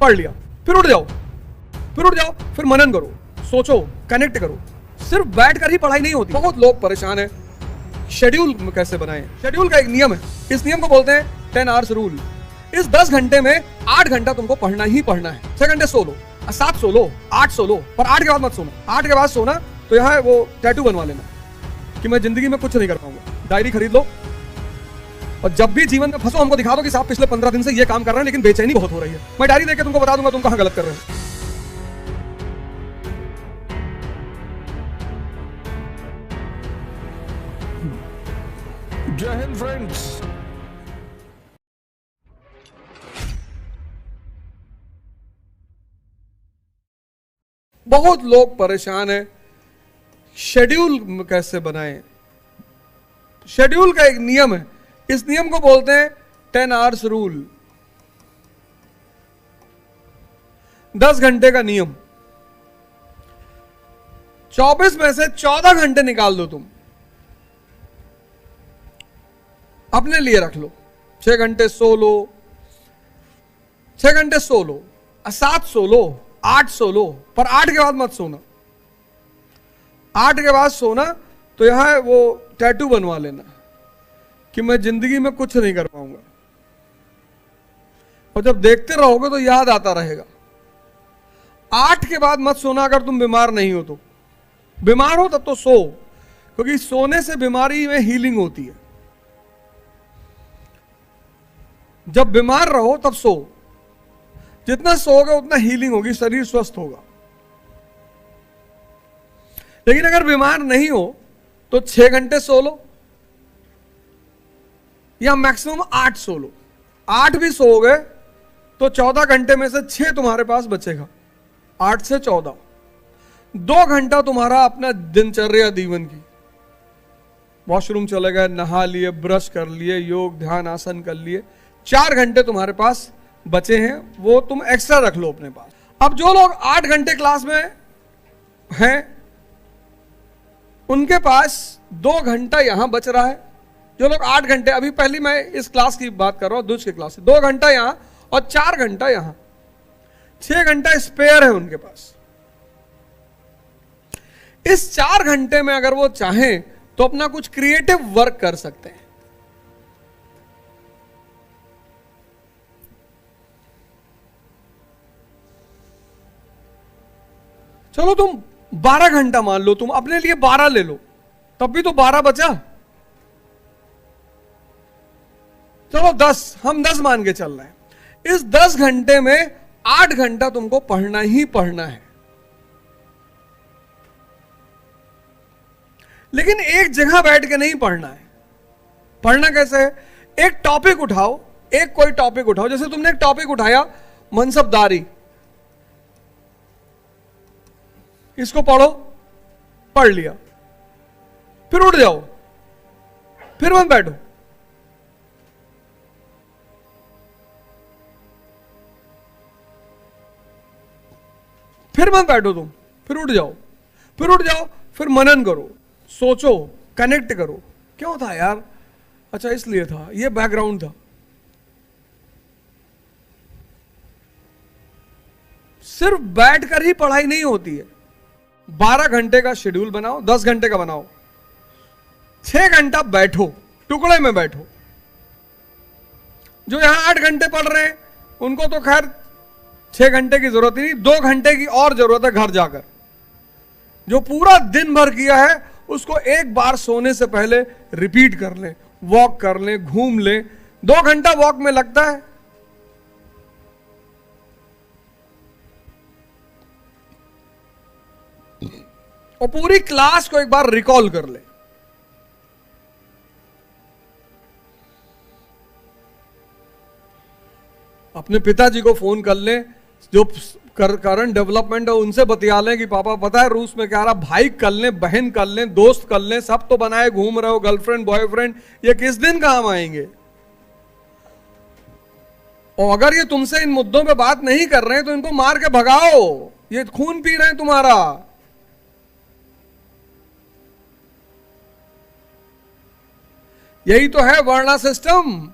पढ़ लिया, फिर उठ जाओ, फिर उठ जाओ, फिर मनन करो, सोचो, कनेक्ट करो। सिर्फ बैठकर ही पढ़ाई नहीं होती। बहुत लोग परेशान हैं, शेड्यूल कैसे बनाएं। शेड्यूल का एक नियम है, इस नियम को बोलते हैं 10 आवर्स रूल। इस 10 घंटे में 8 घंटा तुमको पढ़ना ही पढ़ना है। 6 घंटे सो लो, 7 सो लो, 8 सो लो, पर 8 के बाद मत सोना। 8 के बाद सोना तो यहाँ वो टैटू बनवा लेना कि मैं जिंदगी में कुछ नहीं कर पाऊंगा। डायरी खरीद लो और जब भी जीवन में फंसो हमको दिखा दो कि साहब पिछले 15 दिन से ये काम कर रहे हैं लेकिन बेचैनी बहुत हो रही है। मैं डायरी देख के तुमको बता दूंगा तुम कहां गलत कर रहे हो। जय हिंद फ्रेंड्स। बहुत लोग परेशान हैं, शेड्यूल कैसे बनाएं। शेड्यूल का एक नियम है, इस नियम को बोलते हैं 10 आवर्स रूल, 10 घंटे का नियम। 24 में से 14 घंटे निकाल दो, तुम अपने लिए रख लो। 6 घंटे सो लो, 6 घंटे सो लो, 7 सो लो, 8 सो लो, पर 8 के बाद मत सोना। 8 के बाद सोना तो यहां वो टैटू बनवा लेना कि मैं जिंदगी में कुछ नहीं कर पाऊंगा, और जब देखते रहोगे तो याद आता रहेगा। 8 के बाद मत सोना अगर तुम बीमार नहीं हो तो। बीमार हो तब तो सो, क्योंकि सोने से बीमारी में हीलिंग होती है। जब बीमार रहो तब सो, जितना सोओगे उतना हीलिंग होगी, शरीर स्वस्थ होगा। लेकिन अगर बीमार नहीं हो तो 6 घंटे सो लो या मैक्सिमम 8 सो लो। 8 भी सोओगे तो 14 घंटे में से 6 तुम्हारे पास बचेगा। 8 से 14, 2 घंटा तुम्हारा अपना दिनचर्या जीवन की, वॉशरूम चले गए, नहा लिए, ब्रश कर लिए, योग ध्यान आसन कर लिए, 4 घंटे तुम्हारे पास बचे हैं, वो तुम एक्स्ट्रा रख लो अपने पास। अब जो लोग 8 घंटे क्लास में हैं उनके पास 2 घंटा यहां बच रहा है। जो लोग 8 घंटे, अभी पहली मैं इस क्लास की बात कर रहा हूं, दूसरी क्लास से, 2 घंटा यहां और 4 घंटा यहां, 6 घंटा स्पेयर है उनके पास। इस 4 घंटे में अगर वो चाहें तो अपना कुछ क्रिएटिव वर्क कर सकते हैं। चलो तुम 12 घंटा मान लो, तुम अपने लिए 12 ले लो, तब भी तो 12 बचा। चलो 10, हम 10 मान के चल रहे हैं। इस 10 घंटे में 8 घंटा तुमको पढ़ना ही पढ़ना है। लेकिन एक जगह बैठ के नहीं पढ़ना है। पढ़ना कैसे है? एक टॉपिक उठाओ, एक कोई टॉपिक उठाओ। जैसे तुमने एक टॉपिक उठाया मनसबदारी, इसको पढ़ो, पढ़ लिया, फिर उठ जाओ, फिर मत बैठो। फिर मत बैठो तुम, फिर उठ जाओ, फिर उठ जाओ, फिर मनन करो, सोचो, कनेक्ट करो। क्यों था यार? अच्छा इसलिए था, ये बैकग्राउंड था। सिर्फ बैठकर ही पढ़ाई नहीं होती है। 12 घंटे का शेड्यूल बनाओ, 10 घंटे का बनाओ, 6 घंटा बैठो, टुकड़े में बैठो। जो यहां 8 घंटे पढ़ रहे हैं उनको तो खैर 6 घंटे की जरूरत ही नहीं, 2 घंटे की और जरूरत है घर जाकर। जो पूरा दिन भर किया है उसको एक बार सोने से पहले रिपीट कर लें, वॉक कर लें, घूम लें। 2 घंटा वॉक में लगता है। और पूरी क्लास को एक बार रिकॉल कर ले। अपने पिताजी को फोन कर ले, जो करंट डेवलपमेंट है उनसे बतिया लें कि पापा पता है रूस में क्या रहा। भाई कर लें, बहन कर लें, दोस्त कर लें, सब तो बनाए घूम रहे हो, गर्लफ्रेंड बॉयफ्रेंड, ये किस दिन काम आएंगे? और अगर ये तुमसे इन मुद्दों पे बात नहीं कर रहे हैं तो इनको मार के भगाओ, ये खून पी रहे हैं तुम्हारा। यही तो है वर्णा सिस्टम,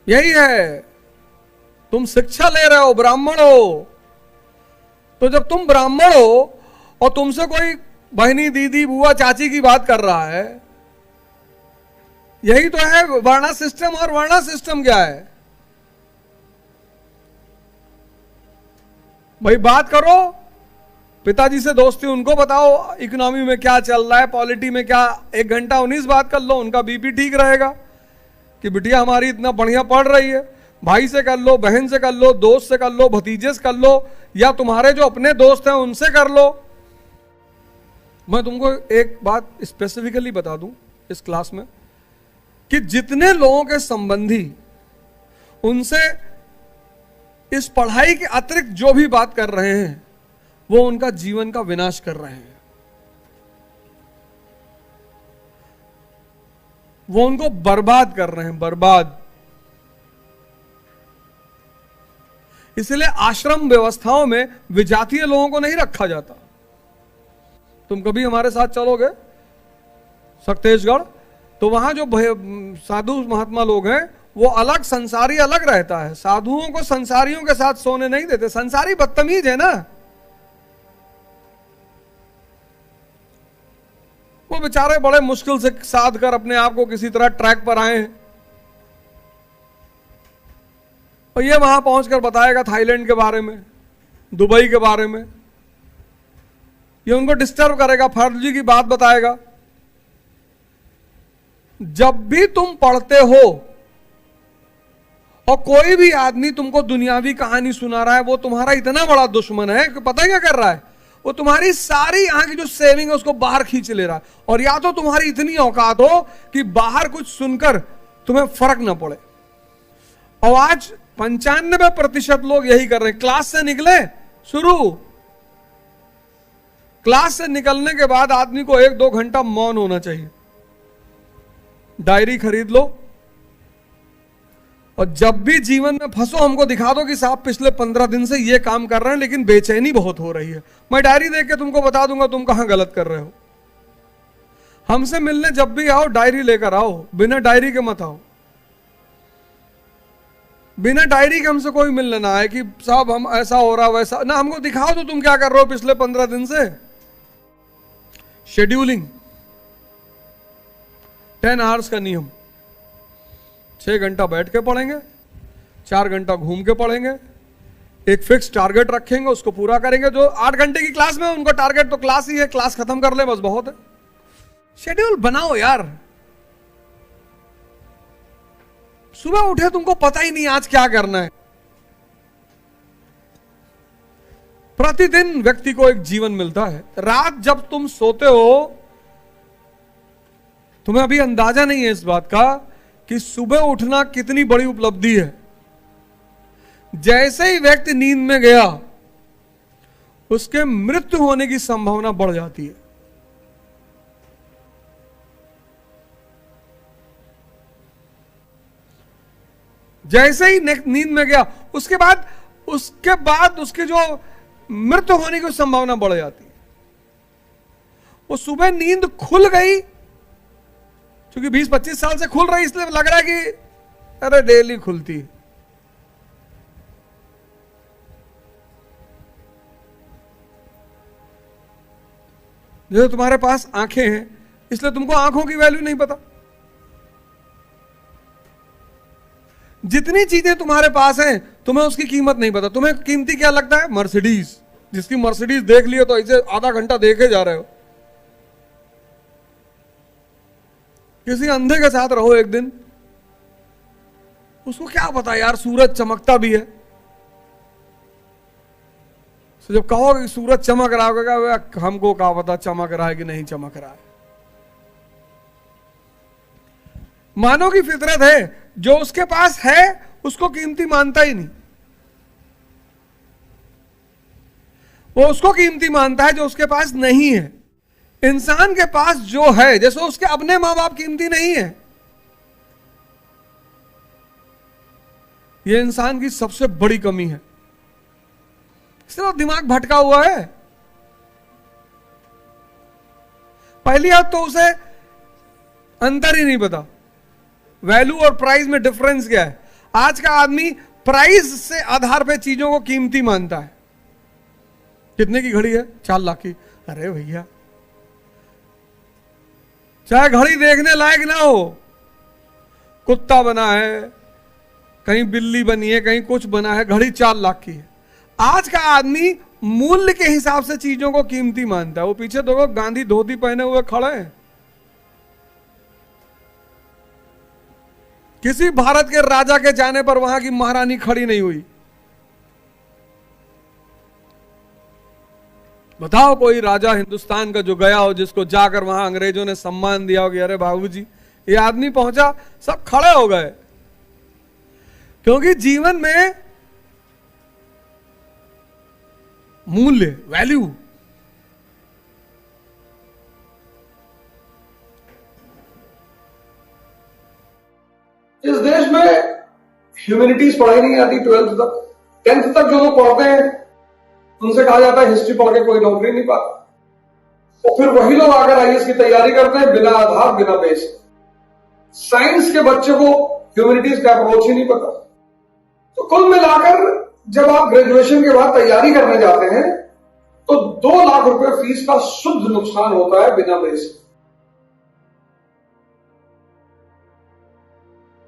यही है। तुम शिक्षा ले रहे हो, ब्राह्मण हो, तो जब तुम ब्राह्मण हो और तुमसे कोई बहनी, दीदी, बुआ, चाची की बात कर रहा है, यही तो है वर्णा सिस्टम। और वर्णा सिस्टम क्या है भाई? बात करो, पिताजी से दोस्ती उनको बताओ, इकोनॉमी में क्या चल रहा है, पॉलिटी में क्या, 1 घंटा 19 बात कर लो, उनका बीपी ठीक रहेगा कि बिटिया हमारी इतना बढ़िया पढ़ रही है। भाई से कर लो, बहन से कर लो, दोस्त से कर लो, भतीजे से कर लो, या तुम्हारे जो अपने दोस्त हैं उनसे कर लो। मैं तुमको एक बात स्पेसिफिकली बता दूं इस क्लास में कि जितने लोगों के संबंधी उनसे इस पढ़ाई के अतिरिक्त जो भी बात कर रहे हैं, वो उनका जीवन का विनाश कर रहे हैं, वो उनको बर्बाद कर रहे हैं, बर्बाद। इसलिए आश्रम व्यवस्थाओं में विजातीय लोगों को नहीं रखा जाता। तुम कभी हमारे साथ चलोगे सक्तेशगढ़, तो वहां जो साधु महात्मा लोग हैं वो अलग, संसारी अलग रहता है। साधुओं को संसारियों के साथ सोने नहीं देते। संसारी बदतमीज है ना, वो बेचारे बड़े मुश्किल से साध कर अपने आप को किसी तरह ट्रैक पर आए हैं, और ये वहां पहुंचकर बताएगा थाईलैंड के बारे में, दुबई के बारे में, ये उनको डिस्टर्ब करेगा, फर्जी की बात बताएगा। जब भी तुम पढ़ते हो और कोई भी आदमी तुमको दुनियावी कहानी सुना रहा है, वो तुम्हारा इतना बड़ा दुश्मन है कि पता क्या कर रहा है, वो तुम्हारी सारी यहाँ की जो सेविंग है उसको बाहर खींच ले रहा है। और या तो तुम्हारी इतनी औकात हो कि बाहर कुछ सुनकर तुम्हें फर्क ना पड़े। और आज 95% लोग यही कर रहे हैं। क्लास से निकले, शुरू क्लास से निकलने के बाद आदमी को 1-2 घंटा मौन होना चाहिए। डायरी खरीद लो, और जब भी जीवन में फंसो हमको दिखा दो कि साहब पिछले 15 दिन से ये काम कर रहे हैं लेकिन बेचैनी बहुत हो रही है। मैं डायरी देख के तुमको बता दूंगा तुम कहां गलत कर रहे हो। हमसे मिलने जब भी आओ डायरी लेकर आओ, बिना डायरी के मत आओ। बिना डायरी के हमसे कोई मिलने ना आए कि साहब हम ऐसा हो रहा वैसा ना, हमको दिखाओ तो तुम क्या कर रहे हो पिछले 15 दिन से। शेड्यूलिंग, 10 आवर्स का नियम, 6 घंटा बैठ के पढ़ेंगे, 4 घंटा घूम के पढ़ेंगे, एक फिक्स टारगेट रखेंगे, उसको पूरा करेंगे। जो 8 घंटे की क्लास में उनको टारगेट तो क्लास ही है, क्लास खत्म कर ले बस, बहुत है। शेड्यूल बनाओ यार। सुबह उठे तुमको पता ही नहीं आज क्या करना है। प्रतिदिन व्यक्ति को एक जीवन मिलता है। रात जब तुम सोते हो, तुम्हें अभी अंदाजा नहीं है इस बात का कि सुबह उठना कितनी बड़ी उपलब्धि है। जैसे ही व्यक्ति नींद में गया, उसके मृत्यु होने की संभावना बढ़ जाती है। जैसे ही नींद में गया, उसके बाद उसके जो मृत्यु होने की संभावना बढ़ जाती है। वो सुबह नींद खुल गई, क्योंकि 20-25 साल से खुल रही, इसलिए लग रहा है कि अरे डेली खुलती है। जैसे तुम्हारे पास आंखें हैं, इसलिए तुमको आंखों की वैल्यू नहीं पता। जितनी चीजें तुम्हारे पास हैं, तुम्हें उसकी कीमत नहीं पता। तुम्हें कीमती क्या लगता है? मर्सिडीज। जिसकी मर्सिडीज देख लियो तो ऐसे आधा घंटा देखे जा रहे हो। किसी अंधे के साथ रहो एक दिन, उसको क्या पता यार सूरज चमकता भी है। तो जब कहोगे कि सूरज चमक रहा होगा, हमको क्या पता चमक रहा है कि नहीं चमक रहा है। मानव की फितरत है, जो उसके पास है उसको कीमती मानता ही नहीं। वो उसको कीमती मानता है जो उसके पास नहीं है। इंसान के पास जो है, जैसे उसके अपने मां बाप कीमती नहीं है, यह इंसान की सबसे बड़ी कमी है। सिर्फ दिमाग भटका हुआ है। पहली बात तो उसे अंतर ही नहीं पता, वैल्यू और प्राइस में डिफरेंस क्या है। आज का आदमी प्राइस से आधार पे चीजों को कीमती मानता है। कितने की घड़ी है? 4 लाख की। अरे भैया, चाहे घड़ी देखने लायक ना हो, कुत्ता बना है, कहीं बिल्ली बनी है, कहीं कुछ बना है, घड़ी 4 लाख की है। आज का आदमी मूल्य के हिसाब से चीजों को कीमती मानता है। वो पीछे देखो, गांधी धोती पहने हुए खड़े हैं। किसी भारत के राजा के जाने पर वहां की महारानी खड़ी नहीं हुई। बताओ कोई राजा हिंदुस्तान का जो गया हो, जिसको जाकर वहां अंग्रेजों ने सम्मान दिया हो कि अरे बाबूजी ये आदमी पहुंचा, सब खड़े हो गए। क्योंकि जीवन में मूल्य, वैल्यू, इस देश में ह्यूमैनिटीज पढ़ाई नहीं आती 12th तक। 10th तक जो लोग पढ़ते हैं उनसे कहा जाता है हिस्ट्री पढ़ के कोई नौकरी नहीं पाता। और फिर वही लोग आकर आईएएस की तैयारी करते हैं बिना आधार, बिना बेस। साइंस के बच्चे को ह्यूमैनिटीज का अप्रोच ही नहीं पता। तो कुल मिलाकर जब आप ग्रेजुएशन के बाद तैयारी करने जाते हैं तो 2 लाख रुपए फीस का शुद्ध नुकसान होता है बिना बेस।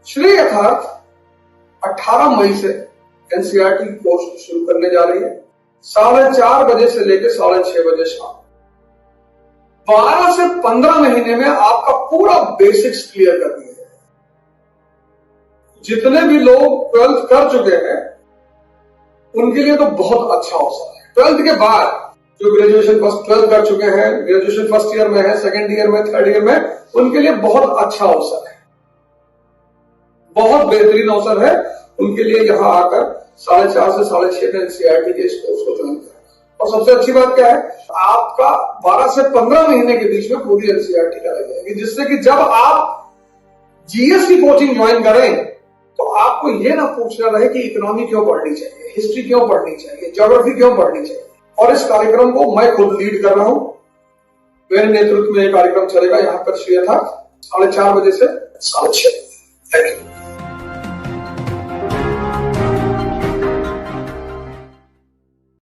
श्री यथार्थ 18 मई से एनसीईआरटी कोर्स शुरू करने जा रही है। 4:30 बजे से लेकर 6:30 बजे शाम। 12 से 15 महीने में आपका पूरा बेसिक्स क्लियर कर दिया है। जितने भी लोग 12th कर चुके हैं उनके लिए तो बहुत अच्छा अवसर है। 12th के बाद जो ग्रेजुएशन 12th कर चुके हैं, ग्रेजुएशन फर्स्ट ईयर में है, सेकेंड ईयर में, थर्ड ईयर में, उनके लिए बहुत अच्छा अवसर है, बहुत बेहतरीन अवसर है उनके लिए। यहां आकर 4:30 से 6:30 में एनसीईआरटी के इस कोर्स को ज्वाइन करें। और सबसे अच्छी बात क्या है, आपका 12 से 15 महीने के बीच में पूरी एनसीईआरटी कराई जाएगी, जिससे कि जब आप जीएस की कोचिंग ज्वाइन करें तो आपको यह ना पूछना रहे कि इकोनॉमी क्यों पढ़नी चाहिए, हिस्ट्री क्यों पढ़नी चाहिए, ज्योग्राफी क्यों पढ़नी चाहिए। और इस कार्यक्रम को मैं खुद लीड कर रहा हूं। मेरे नेतृत्व में यह कार्यक्रम चलेगा। यहां पर श्री यथार्थ 4:30 बजे से 6:30। Thank you.